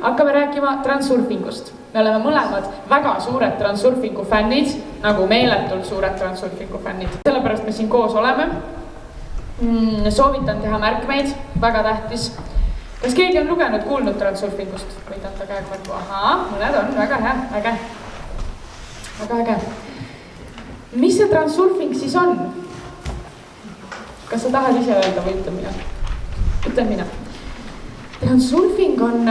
hakkame rääkima transurfingust. Me oleme mõlemad väga suured transurfingu fännid, nagu meeletult suured transurfingu fännid. Sellepärast me siin koos oleme. Soovitan teha märkmeid, väga tähtis. Kas keegi on lugenud, kuulnud transurfingust? Võid anda käega märku. Ahaa, mõned on, väga hea, äge. Väga äge. Mis see transurfing siis on? Kas sa tahad ise öelda või ütlen mina? Ütlen mina. Transurfing on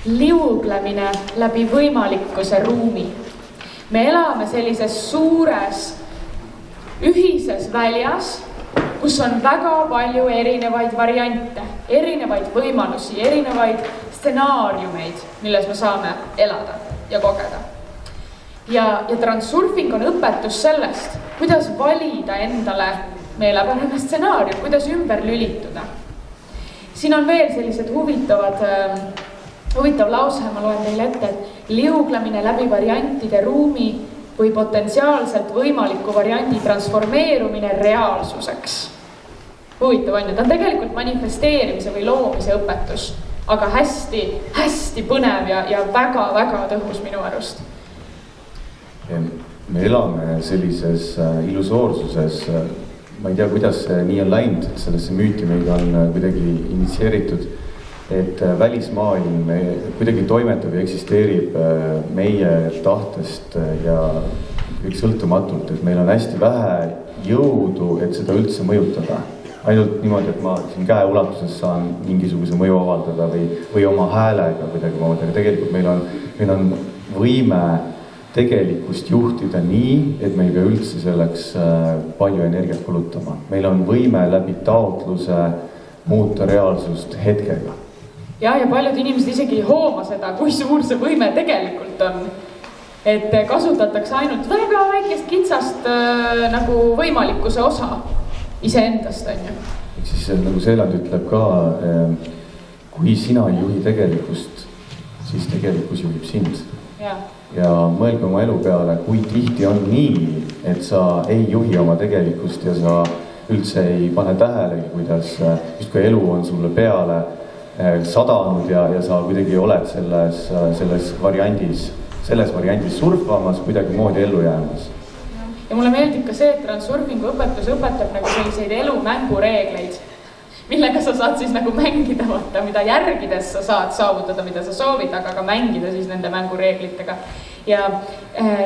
liuglemine läbi võimalikkuse ruumi. Me elame sellises suures ühises väljas, kus on väga palju erinevaid variante, erinevaid võimalusi, erinevaid stsenaariumeid, milles me saame elada ja kogeda. Ja transurfing on õpetus sellest, kuidas valida endale meelepärane stsenaarium, kuidas ümber lülituda. Siin on veel sellised huvitav lause, ma loen teile ette, et liuglemine läbi variantide ruumi või potentsiaalselt võimaliku variandi transformeerumine reaalsuseks. Huvitav on ju, ta on tegelikult manifesteerimise või loomise õpetus, aga hästi põnev ja väga tõhus minu arust. Me elame sellises illusoorsuses, ma ei tea, kuidas see nii on läinud, sellesse müüti meid on kuidagi initsieeritud, et välismaailm kuidagi toimetab ja eksisteerib meie tahtest ja kõik sõltumatult, et meil on hästi vähe jõudu, et seda üldse mõjutada. Ainult niimoodi, et ma siin käe ulatuses saan mingisuguse mõju avaldada või oma häälega kuidagi moodi, aga tegelikult meil on võime tegelikkust juhtida nii, et me ei pea üldse selleks palju energiat kulutama. Meil on võime läbi taotluse muuta reaalsust hetkega. Ja paljud inimesed isegi ei hooma seda, kui suur see võime tegelikult on. Et kasutatakse ainult väga väikest kitsast nagu võimalikkuse osa iseendast, on ju. Ehk siis nagu Seeland ütleb ka, kui sina ei juhi tegelikkust, siis tegelikkus juhib sind. Ja mõelge oma elu peale, kui tihti on nii, et sa ei juhi oma tegelikkust ja sa üldse ei pane tähelegi, kuidas just kui elu on sulle peale sadanud ja sa kuidagi oled selles variandis surfamas, kuidagi moodi ellu jäämas. Ja mulle meeldib ka see, et transurfingu õpetus õpetab nagu selliseid elu mängureegleid, millega sa saad siis nagu mängida, mida järgides sa saad saavutada, mida sa soovid, aga ka mängida siis nende mängureeglitega. Ja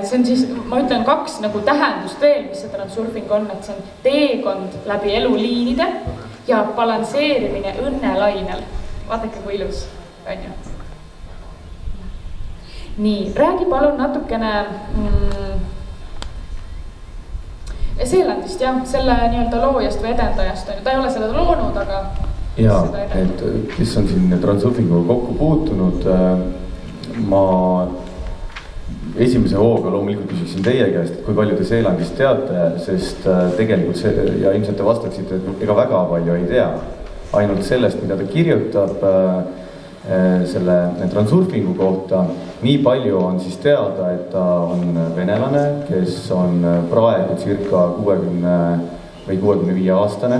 see on siis, ma ütlen 2 nagu tähendust veel, mis see transurfing on, et see on teekond läbi eluliinide ja balansseerimine õnnelainel. Vaadake, kui ilus, on ju. Nii, räägi palun natukene Seelandist, jah, selle nii-öelda loojast või edendajast. Ta ei ole seda loonud, aga jaa, et kes on siin transurfinguga kokku puutunud, ma esimese hooga loomulikult küsiksin teie käest, et kui palju te Seelandist teate, sest tegelikult see, ja ilmselt te vastaksite, et ega väga palju ei tea. Ainult sellest, mida ta kirjutab selle transurfingu kohta. Nii palju on siis teada, et ta on venelane, kes on praegu circa 60 või 65 aastane.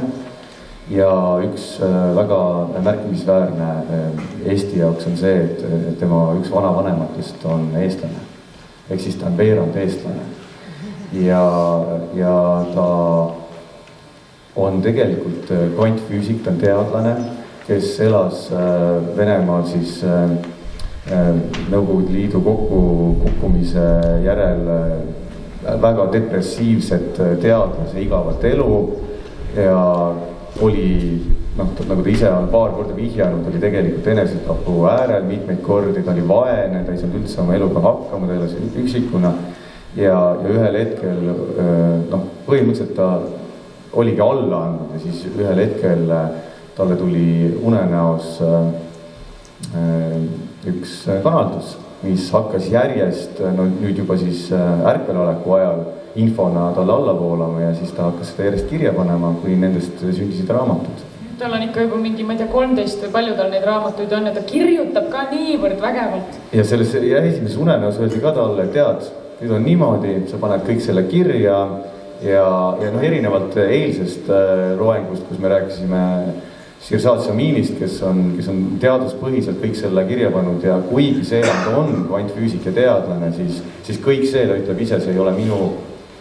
Ja üks väga märkimisväärne Eesti jaoks on see, et tema üks vanavanematest on eestlane. Ehk siis ta on veerand eestlane. Ja ta on tegelikult kvantfüüsik, ta on teadlane, kes elas Venemaal siis Nõukogude Liidu kukkumise järel väga depressiivset teadlase igavat elu ja oli, nagu ta ise on paar korda vihjanud, oli tegelikult enesetapu äärel mitmeid kordi, ta oli vaene, ta ei saanud üldse oma eluga hakkama, ta elas üksikuna ja ühel hetkel, põhimõtteliselt ta oligi alla andnud ja siis ühel hetkel talle tuli unenäos üks kanaldus, mis hakkas järjest, nüüd juba siis ärkveloleku ajal infona talle alla voolama ja siis ta hakkas seda järjest kirja panema, kui nendest sündisid raamatud. Tal on ikka juba mingi, ma ei tea, 13 või palju tal neid raamatuid on ja ta kirjutab ka niivõrd vägevalt. Ja selles esimeses unenäos öeldi ka talle, tead, nüüd on niimoodi, sa paned kõik selle kirja ja erinevalt eilsest loengust, kus me rääkisime Shirzad Shaminist, kes on teaduspõhiselt kõik selle kirja pannud ja kuigi Seeland on kvantfüüsika teadlane, siis kõik see, ta ütleb ise, see ei ole minu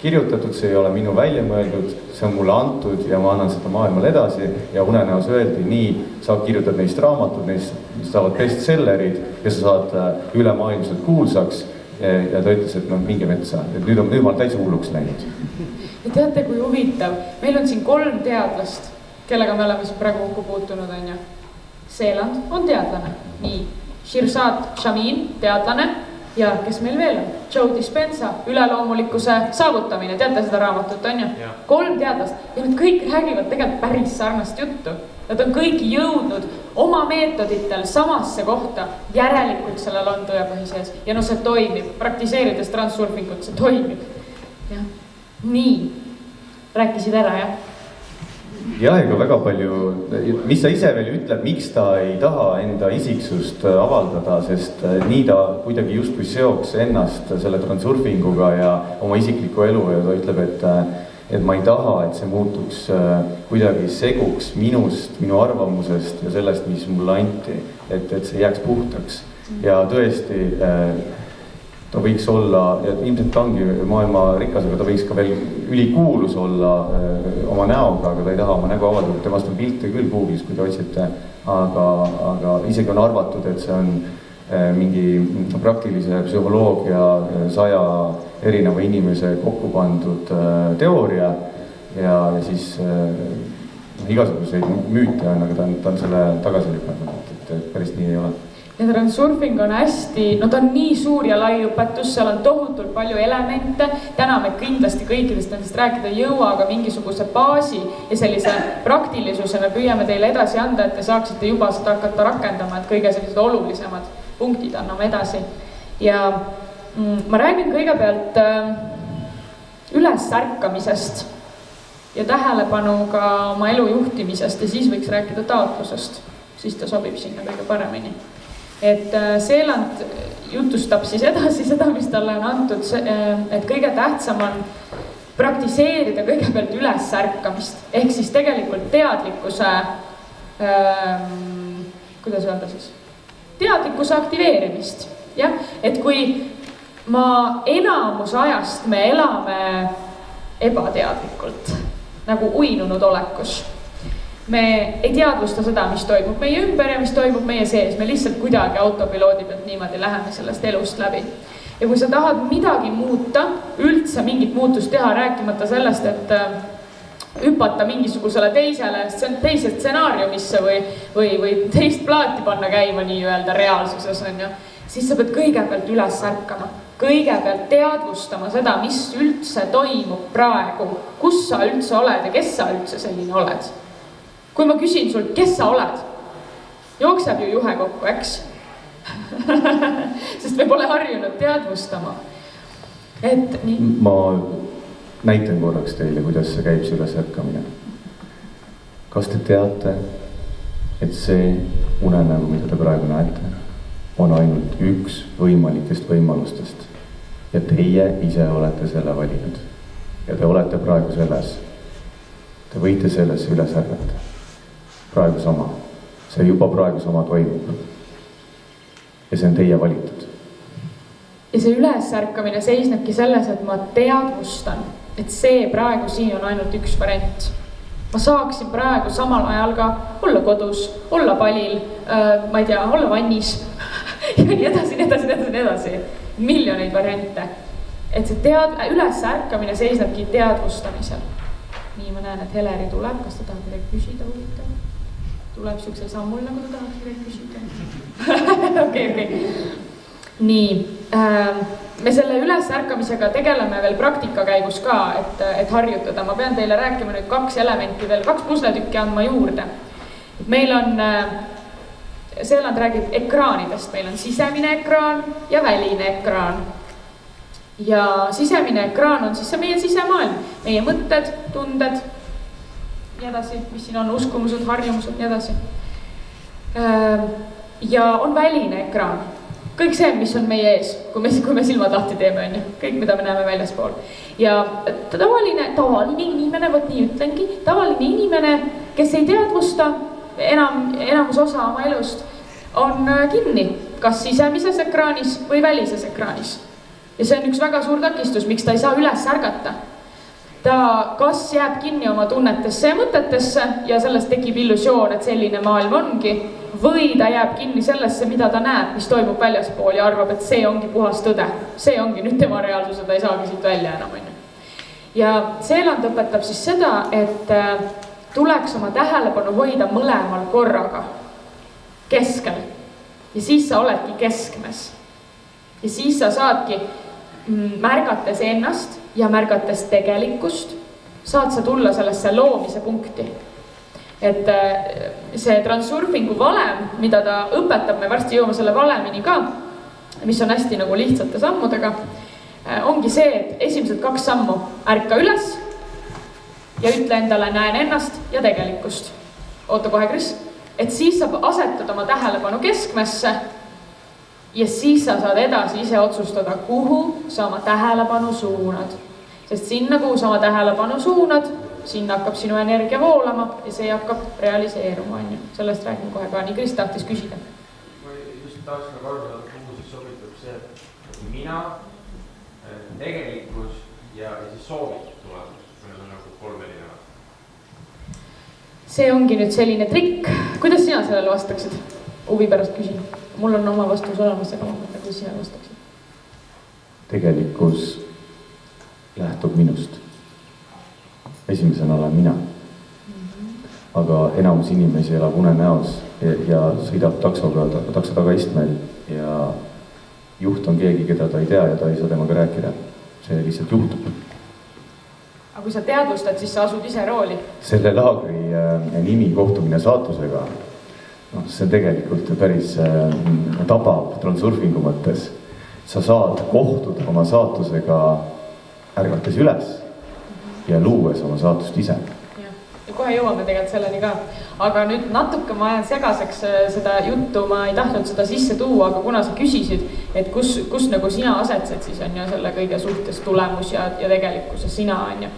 kirjutatud, see ei ole minu välja mõeldud, see on mulle antud ja ma annan seda maailmale edasi ja unenäos öeldi nii, sa kirjutad neist raamatud, neist saavad bestsellerid ja sa saad ülemaailmselt kuulsaks ja ta ütles, et minge metsa, et nüüd ma olen täitsa hulluks läinud. Ja teate, kui huvitav, meil on siin 3 teadlast, kellega me oleme siin praegu kokku puutunud, on ju. Seeland on teadlane, nii, Shirzad Shamin, teadlane ja kes meil veel on? Joe Dispenza, üleloomulikkuse saavutamine, teate seda raamatut, on ju? 3 teadlast ja nad kõik räägivad tegelikult päris sarnast juttu. Nad on kõik jõudnud oma meetoditel samasse kohta, järelikult sellel on tõepõhi sees ja see toimib, praktiseerides transsurfingut, see toimib. Ja. Nii, rääkisid ära, jah? Ja ega väga palju, mis sa ise veel ütleb, miks ta ei taha enda isiksust avaldada, sest nii ta kuidagi justkui seoks ennast selle transurfinguga ja oma isikliku elu ja ta ütleb, et ma ei taha, et see muutuks kuidagi seguks minust, minu arvamusest ja sellest, mis mulle anti, et see jääks puhtaks ja tõesti ta võiks olla, ja ilmselt ta ongi maailma rikas, aga ta võiks ka veel ülikuulus olla oma näoga, aga ta ei taha oma nägu avaldada, temast on pilte küll Google'is, kui te otsite, aga isegi on arvatud, et see on mingi praktilise psühholoogia 100 erineva inimese kokku pandud teooria ja siis igasuguseid müüte on, aga ta on selle tagasi lükanud, et päris nii ei ole. Ja transurfing on hästi, ta on nii suur ja lai õpetus, seal on tohutult palju elemente. Täna me kindlasti kõikidest nendest rääkida ei jõua, aga mingisuguse baasi ja sellise praktilisuse me püüame teile edasi anda, et te saaksite juba seda hakata rakendama, et kõige sellised olulisemad punktid anname edasi. Ja ma räägin kõigepealt ülesärkamisest ja tähelepanuga oma elu juhtimisest ja siis võiks rääkida taotlusest, siis ta sobib sinna kõige paremini. Et Seeland jutustab siis edasi seda, mis talle on antud, et kõige tähtsam on praktiseerida kõigepealt ülesärkamist, ehk siis tegelikult teadlikkuse, kuidas öelda siis, teadlikkuse aktiveerimist, jah, et kui enamus ajast me elame ebateadlikult, nagu uinunud olekus. Me ei teadvusta seda, mis toimub meie ümber ja mis toimub meie sees. Me lihtsalt kuidagi autopiloodi pealt niimoodi läheme sellest elust läbi. Ja kui sa tahad midagi muuta, üldse mingit muutust teha, rääkimata sellest, et hüpata mingisugusele teise stsenaariumisse või teist plaati panna käima nii-öelda reaalsuses, on ju, siis sa pead kõigepealt üles ärkama. Kõigepealt teadvustama seda, mis üldse toimub praegu, kus sa üldse oled ja kes sa üldse selline oled. Kui ma küsin sult, kes sa oled, jookseb ju juhe kokku, eks? Sest me pole harjunud teadvustama. Et nii. Ma näitan korraks teile, kuidas see käib see ülesärkamine. Kas te teate, et see unenägu, mida te praegu näete, on ainult üks võimalikest võimalustest ja teie ise olete selle valinud ja te olete praegu selles. Te võite sellesse üles ärgata. Praegu sama. See juba praegu sama toimub. Ja see on teie valitud. Ja see ülesärkamine seisnebki selles, et ma teadvustan, et see praegu siin on ainult üks variant. Ma saaksin praegu samal ajal ka olla kodus, olla palil, ma ei tea, olla vannis ja nii edasi. Miljoneid variante. Et see ülesärkamine seisnebki teadvustamisel. Nii, ma näen, et Heleri tuleb. Kas ta tahab midagi küsida huvitav? Tuleb siuksel sammul, nagu ta tahab midagi küsida. Okei. Nii, me selle ülesärkamisega tegeleme veel praktika käigus ka, et harjutada. Ma pean teile rääkima nüüd 2 elementi veel, 2 pusletükki andma juurde. Meil on, Seeland räägib ekraanidest. Meil on sisemine ekraan ja väline ekraan. Ja sisemine ekraan on siis see meie sisemaailm, meie mõtted, tunded, nii edasi, mis siin on, uskumused, harjumused, nii edasi. Ja on väline ekraan, kõik see, mis on meie ees, kui me silmatahti teeme, on ju, kõik, mida me näeme väljaspool. Ja tavaline inimene, võt nii ütlengi, tavaline inimene, kes ei teadvusta, enamus osa oma elust on kinni, kas sisemises ekraanis või välises ekraanis. Ja see on üks väga suur takistus, miks ta ei saa üles ärgata. Ta kas jääb kinni oma tunnetesse ja mõtetesse ja sellest tekib illusioon, et selline maailm ongi, või ta jääb kinni sellesse, mida ta näeb, mis toimub väljaspool ja arvab, et see ongi puhas tõde. See ongi nüüd tema reaalsus, ta ei saagi siit välja enam. Ja Seeland õpetab siis seda, et tuleks oma tähelepanu hoida mõlemal korraga keskel. Ja siis sa oledki keskmes. Ja siis sa saadki, märgates ennast ja märgates tegelikkust, saad sa tulla sellesse loomise punkti. Et see transurfingu valem, mida ta õpetab, me varsti jõuame selle valemini ka, mis on hästi nagu lihtsate sammudega, ongi see, et esimesed 2 sammu ärka üles ja ütle endale, näen ennast ja tegelikkust. Oota kohe, Kris. Et siis sa asetad oma tähelepanu keskmesse ja siis sa saad edasi ise otsustada, kuhu sa oma tähelepanu suunad. Sest sinna, kuhu sa oma tähelepanu suunad, sinna hakkab sinu energia voolama ja see hakkab realiseeruma. Sellest räägin kohe ka. Nii Kris tahtis küsida. Ma just tahaks nagu aru saada, kuhu siis sobitab see, et mina, tegelikkus ja siis soovitud tulemus. Need on nagu 3 erinevad. See ongi nüüd selline trikk. Kuidas sina sellele vastaksid? Huvi pärast küsin. Mul on oma vastus olemas, aga ma mõtlen, kuidas sina vastaksid. Tegelikkus lähtub minust. Esimesena olen mina. Aga enamus inimesi elab unenäos ja sõidab takso tagaistmel ja juht on keegi, keda ta ei tea ja ta ei saa temaga rääkida. See lihtsalt juhtub. Aga kui sa teadvustad, siis sa asud ise rooli. Selle laagri nimi kohtumine saatusega, see tegelikult päris tabab transurfingu mõttes. Sa saad kohtuda oma saatusega ärgates üles ja luues oma saatust ise. Ja kohe jõuame tegelikult selleni ka. Aga nüüd natuke ma ajan segaseks seda juttu, ma ei tahtnud seda sisse tuua, aga kuna sa küsisid, et kus nagu sina asetsed, siis on ju selle kõige suhtes tulemus ja tegelikkuse sina on ju.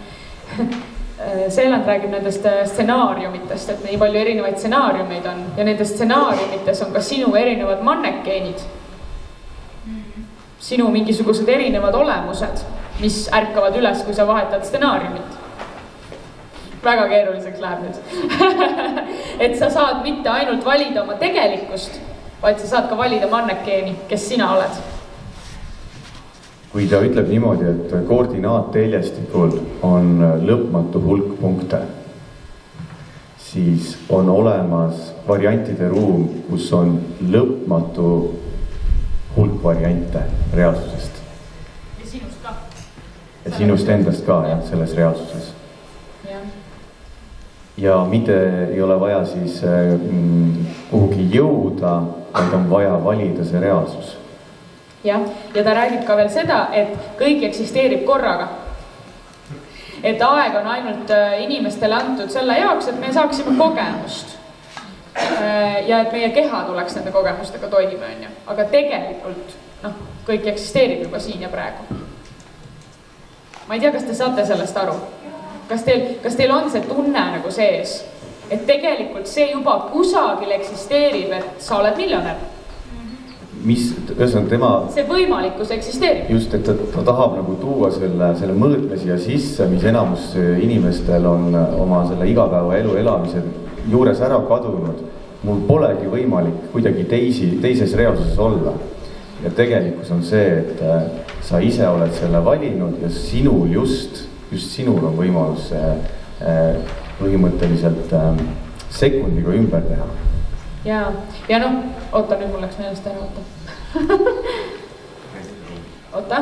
Seeland räägib nendest stsenaariumitest, et nii palju erinevaid stsenaariumeid on ja nendes stsenaariumites on ka sinu erinevad mannekeenid. Sinu mingisugused erinevad olemused, mis ärkavad üles, kui sa vahetad stsenaariumit. Väga keeruliseks läheb nüüd. Et sa saad mitte ainult valida oma tegelikkust, vaid sa saad ka valida mannekeeni, kes sina oled. Kui ta ütleb niimoodi, et koordinaatteljastikul on lõpmatu hulk punkte, siis on olemas variantide ruum, kus on lõpmatu hulk variante reaalsusest. Ja sinust ka. Ja sinust endast ka, jah, selles reaalsuses. Ja mitte ei ole vaja siis kuhugi jõuda, vaid on vaja valida see reaalsus. Ja ta räägib ka veel seda, et kõik eksisteerib korraga. Et aeg on ainult inimestele antud selle jaoks, et me saaksime kogemust. Ja et meie keha tuleks nende kogemustega toime. Aga tegelikult kõik eksisteerib juba siin ja praegu. Ma ei tea, kas te saate sellest aru. Kas teil on see tunne nagu sees, et tegelikult see juba kusagil eksisteerib, et sa oled miljonär? See võimalikkus eksisteerib. Just, et ta tahab nagu tuua selle mõõtme siia sisse, mis enamus inimestel on oma selle igapäeva elu elamise juures ära kadunud. Mul polegi võimalik kuidagi teises reaalsuses olla. Ja tegelikkus on see, et sa ise oled selle valinud ja sinul just sinul on võimalus põhimõtteliselt sekundiga ümber teha. Ja oota, nüüd mul läks meelest ära, oota.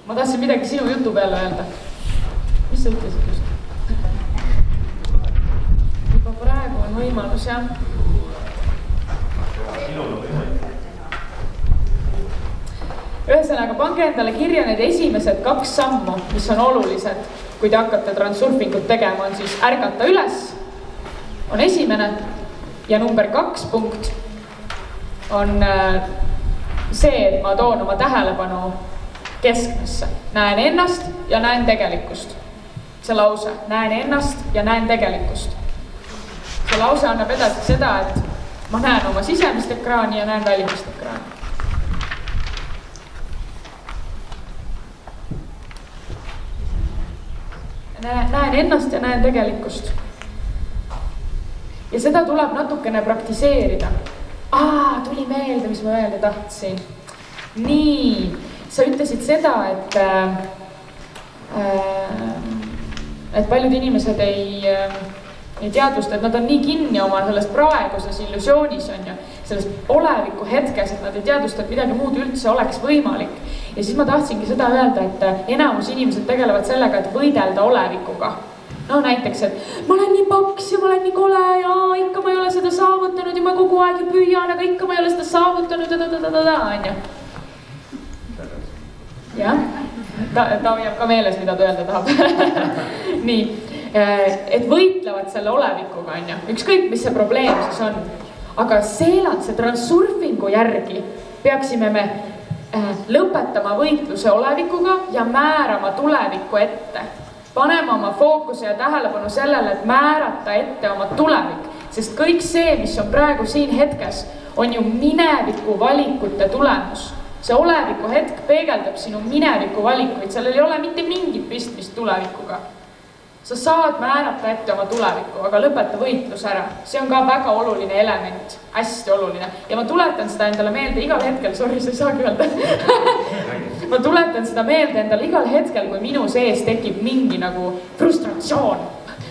Ma tahtsin midagi sinu jutu peale öelda. Mis sa ütlesid just? Juba praegu on võimalus, jah. Sinul on võimalik. Ühesõnaga, pange endale kirja need esimesed 2 sammu, mis on olulised, kui te hakkate transurfingut tegema, on siis ärgata üles, on esimene, ja number 2 punkt on see, et ma toon oma tähelepanu keskmesse. Näen ennast ja näen tegelikkust. see lause, näen ennast ja näen tegelikkust. See lause annab edasi seda, et ma näen oma sisemist ekraani ja näen välimist ekraani. Näen ennast ja näen tegelikkust. Ja seda tuleb natukene praktiseerida. Tuli meelde, mis ma öelda tahtsin. Nii, sa ütlesid seda, et paljud inimesed ei teadvusta, et nad on nii kinni oma sellest praeguses illusioonis, on ju, sellest oleviku hetkes, et nad ei teadvusta, et midagi muud üldse oleks võimalik. Ja siis ma tahtsingi seda öelda, et enamus inimesed tegelevad sellega, et võidelda olevikuga. No näiteks, et ma olen nii paks ja ma olen nii kole ja ikka ma ei ole seda saavutanud ja ma kogu aeg ju püüan, aga ikka ma ei ole seda saavutanud on ju. Jah, ta jääb ka meeles, mida ta öelda tahab. Nii, et võitlevad selle olevikuga, on ju. Ükskõik, mis see probleem siis on. Aga see transurfingu järgi peaksime me lõpetama võitluse olevikuga ja määrama tulevikku ette. Panema oma fookuse ja tähelepanu sellele, et määrata ette oma tulevik. Sest kõik see, mis on praegu siin hetkes, on ju mineviku valikute tulemus. See oleviku hetk peegeldab sinu mineviku valikuid, sellel ei ole mitte mingit pistmist tulevikuga. Sa saad määrata ette oma tulevikku, aga lõpeta võitlus ära. See on ka väga oluline element, hästi oluline. Ja ma tuletan seda endale meelde igal hetkel, sorry, sa ei saagi öelda. Ma tuletan seda meelde endale igal hetkel, kui minu sees tekib mingi nagu frustratsioon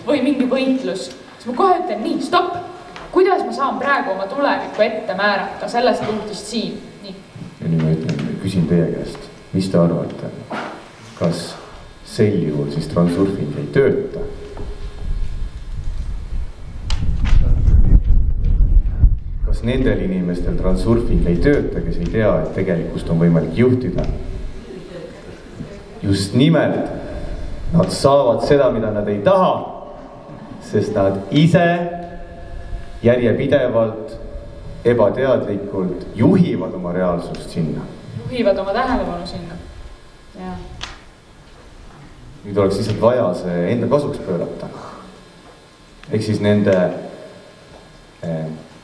või mingi võitlus. Siis ma kohe ütlen, nii, stopp. Kuidas ma saan praegu oma tulevikku ette määrata sellest punktist siin? Nii. Ja nüüd ma küsin teie käest, mis te arvate? Kas sel juhul siis transurfing ei tööta? Kas nendel inimestel transurfing ei tööta, kes ei tea, et tegelikult on võimalik juhtida? Just nimelt, nad saavad seda, mida nad ei taha, sest nad ise järjepidevalt, ebateadlikult juhivad oma reaalsust sinna. Juhivad oma tähelepanu sinna. Jah. Nüüd oleks lihtsalt vaja see enda kasuks pöörata. Ehk siis nende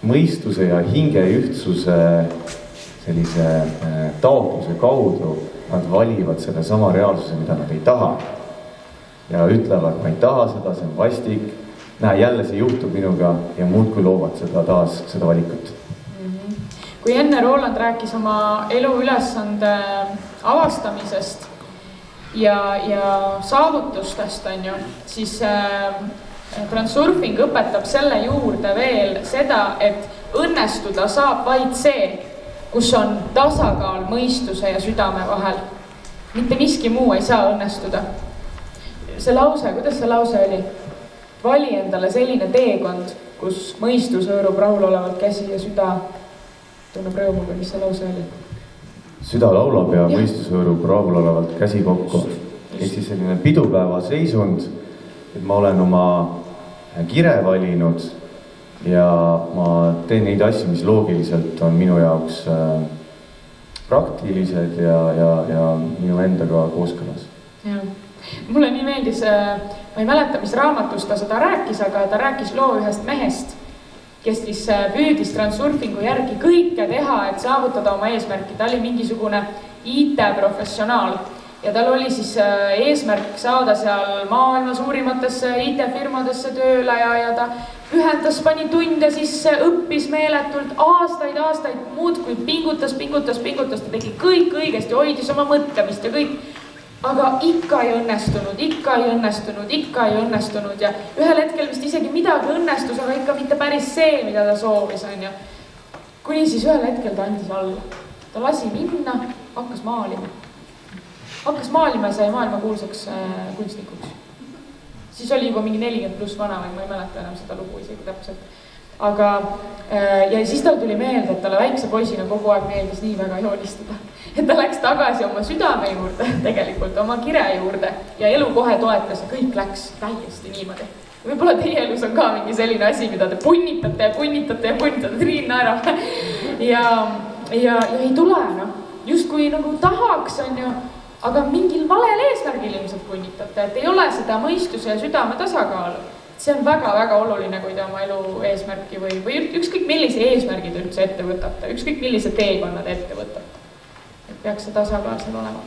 mõistuse ja hinge ühtsuse sellise taotluse kaudu nad valivad selle sama reaalsuse, mida nad ei taha. Ja ütlevad, ma ei taha seda, see on vastik. Näe, jälle see juhtub minuga ja muud kui loovad seda taas, seda valikut. Kui enne Roland rääkis oma elu ülesande avastamisest ja saavutustest, on ju, siis transurfing õpetab selle juurde veel seda, et õnnestuda saab vaid see, kus on tasakaal mõistuse ja südame vahel. Mitte miski muu ei saa õnnestuda. See lause, kuidas see lause oli? Vali endale selline teekond, kus mõistus hõõrub rahulolevalt käsi ja süda tunneb rõõmu, või mis see lause oli? Süda laulab ja mõistus hõõrub rahulolevalt käsi kokku. Ehk siis selline pidupäeva seisund, et ma olen oma kire valinud ja ma teen neid asju, mis loogiliselt on minu jaoks praktilised ja minu endaga kooskõlas. Ja. Mulle nii meeldis, ma ei mäleta, mis raamatus ta seda rääkis, aga ta rääkis loo ühest mehest, kes siis püüdis transurfingu järgi kõike teha, et saavutada oma eesmärki. Ta oli mingisugune IT-professionaal ja tal oli siis eesmärk saada seal maailma suurimatesse IT-firmadesse tööle ja ta pühendas, pani tunde sisse, õppis meeletult aastaid, muud kui pingutas, ta tegi kõik õigesti, hoidis oma mõtlemist ja kõik. Aga ikka ei õnnestunud ja ühel hetkel vist isegi midagi õnnestus, aga ikka mitte päris see, mida ta soovis, on ju. Kuni siis ühel hetkel ta andis alla. Ta lasi minna, hakkas maalima ja sai maailma kuulsaks kunstnikuks. Siis oli juba mingi 40 pluss vana või ma ei mäleta enam seda lugu isegi täpselt. Aga ja siis tal tuli meelde, et talle väikse poisina kogu aeg meeldis nii väga joonistada. Et ta läks tagasi oma südame juurde, tegelikult oma kire juurde ja elu kohe toetas ja kõik läks täiesti niimoodi. Võib-olla teie elus on ka mingi selline asi, mida te punnitate, Triin naerab ja ei tule, no. Just kui nagu tahaks, on ju, aga mingil valel eesmärgil ilmselt punnitate, et ei ole seda mõistuse ja südame tasakaalu. See on väga-väga oluline, kui te oma elu eesmärki või ükskõik millise eesmärgi te üldse ette võtate, ükskõik millise teekonnad ette võtate. Et peaks see tasakaal seal olema.